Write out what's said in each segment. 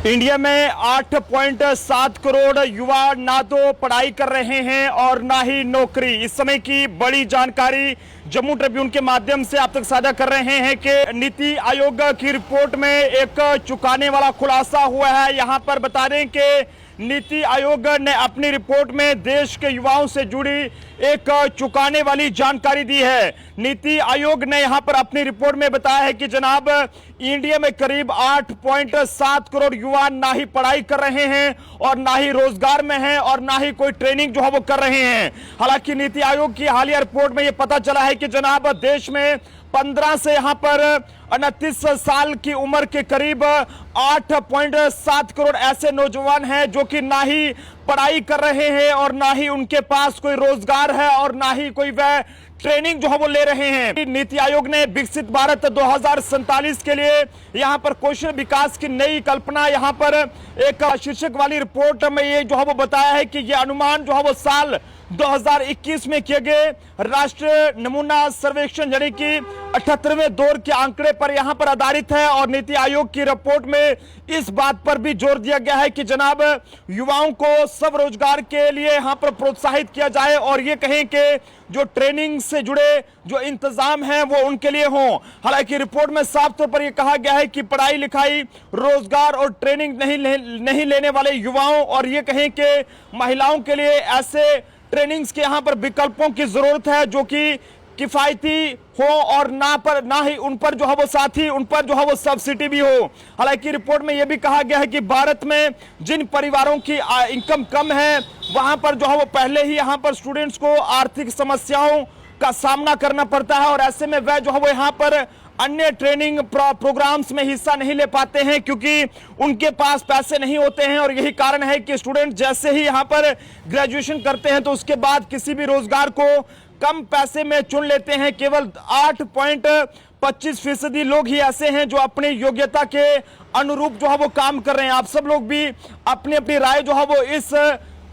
India में 8.7 करोड़ युवा ना तो पढ़ाई कर रहे हैं और ना ही नौकरी। इस समय की बड़ी जानकारी जम्मू ट्रिब्यून के माध्यम से आप तक साझा कर रहे हैं कि नीति आयोग की रिपोर्ट में एक चौंकाने वाला खुलासा हुआ है। यहां पर बता दें कि नीति आयोग ने अपनी रिपोर्ट में देश के युवाओं से जुड़ी एक चौंकाने वाली जानकारी दी है। नीति आयोग ने यहां पर अपनी रिपोर्ट में बताया है कि जनाब, इंडिया में करीब 8.7 करोड़ युवा ना ही पढ़ाई कर रहे हैं और ना ही रोजगार में हैं और ना ही कोई ट्रेनिंग जो है वो कर रहे हैं। हालांकि नीति आयोग की हालिया रिपोर्ट में यह पता चला है कि जनाब, देश में 15 से यहां पर 29 साल की उम्र के करीब 8.7 करोड़ ऐसे नौजवान हैं जो कि ना ही पढ़ाई कर रहे हैं और ना ही उनके पास कोई रोजगार है और ना ही कोई वह ट्रेनिंग जो है वो ले रहे हैं। नीति आयोग ने विकसित भारत 2047 के लिए यहां पर कौशल विकास की नई कल्पना यहां पर एक शीर्षक वाली रिपोर्ट में ये जो है वो बताया है कि ये अनुमान जो है वो साल 2021 में किए गए राष्ट्रीय नमूना सर्वेक्षण यानी कि 78वें दौर के आंकड़े पर यहां पर आधारित है। और नीति आयोग की रिपोर्ट में इस बात पर भी जोर दिया गया है कि जनाब, युवाओं को स्वरोजगार के लिए यहां पर प्रोत्साहित किया जाए और ये कहें कि जो ट्रेनिंग से जुड़े जो इंतजाम है वो उनके लिए हों। हालांकि रिपोर्ट में साफ तौर पर यह कहा गया है कि पढ़ाई लिखाई, रोजगार और ट्रेनिंग नहीं लेने वाले युवाओं और ये कहें कि महिलाओं के लिए ऐसे ट्रेनिंग्स के यहां पर विकल्पों की जरूरत है जो कि किफायती हो और ना ही उन पर जो है वो साथ ही उन पर जो है वो सब्सिडी भी हो। हालांकि रिपोर्ट में यह भी कहा गया है कि भारत में जिन परिवारों की इनकम कम है वहां पर जो है वो पहले ही यहां पर स्टूडेंट्स को आर्थिक समस्याओं का सामना करना पड़ता है और ऐसे में वह जो है वो यहाँ पर अन्य ट्रेनिंग प्रोग्राम्स में हिस्सा नहीं ले पाते हैं क्योंकि उनके पास पैसे नहीं होते हैं। और यही कारण है कि स्टूडेंट जैसे ही यहाँ पर ग्रेजुएशन करते हैं तो उसके बाद किसी भी रोजगार को कम पैसे में चुन लेते हैं। केवल 8.25% लोग ही ऐसे हैं जो अपनी योग्यता के अनुरूप जो है वो काम कर रहे हैं। आप सब लोग भी अपनी अपनी राय जो है वो इस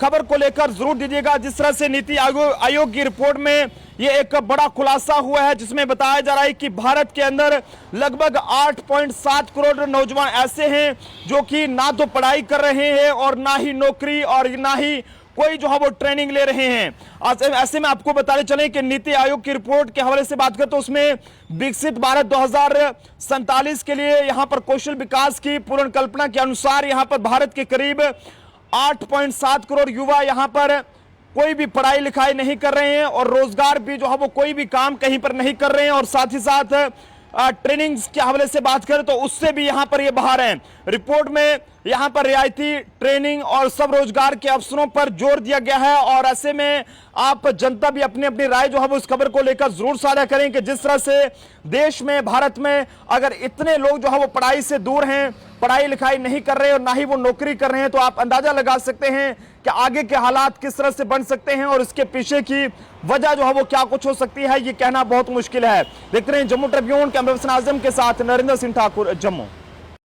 खबर को लेकर जरूर दीजिएगा। जिस तरह से नीति आयोग की रिपोर्ट में ये एक बड़ा खुलासा हुआ है जिसमें बताया जा रहा है कि भारत के अंदर लगभग 8.7 करोड़ नौजवान ऐसे हैं जो कि ना तो पढ़ाई कर रहे हैं और ना ही नौकरी और ना ही कोई जो है वो ट्रेनिंग ले रहे हैं। ऐसे में आपको बताते चले कि नीति आयोग की रिपोर्ट के हवाले से बात करें तो उसमें विकसित भारत 2047 के लिए यहां पर कौशल विकास की पूर्ण कल्पना के अनुसार यहां पर भारत के करीब 8.7 करोड़ युवा यहां पर कोई भी पढ़ाई लिखाई नहीं कर रहे हैं और रोजगार भी जो है वो कोई भी काम कहीं पर नहीं कर रहे हैं और साथ ही साथ ट्रेनिंग्स के हवाले से बात करें तो उससे भी यहां पर ये बाहर हैं। रिपोर्ट में यहां पर रियायती ट्रेनिंग और स्वरोजगार के अवसरों पर जोर दिया गया है और ऐसे में आप जनता भी अपनी अपनी राय जो है वो इस खबर को लेकर जरूर साझा करें कि जिस तरह से देश में, भारत में अगर इतने लोग जो है वो पढ़ाई से दूर हैं, पढ़ाई लिखाई नहीं कर रहे और ना ही वो नौकरी कर रहे हैं, तो आप अंदाजा लगा सकते हैं कि आगे के हालात किस तरह से बन सकते हैं और इसके पीछे की वजह जो है वो क्या कुछ हो सकती है, ये कहना बहुत मुश्किल है। देखते रहिए जम्मू ट्रिब्यून, कैमरा पर्सन आजम के साथ नरेंद्र सिंह ठाकुर, जम्मू।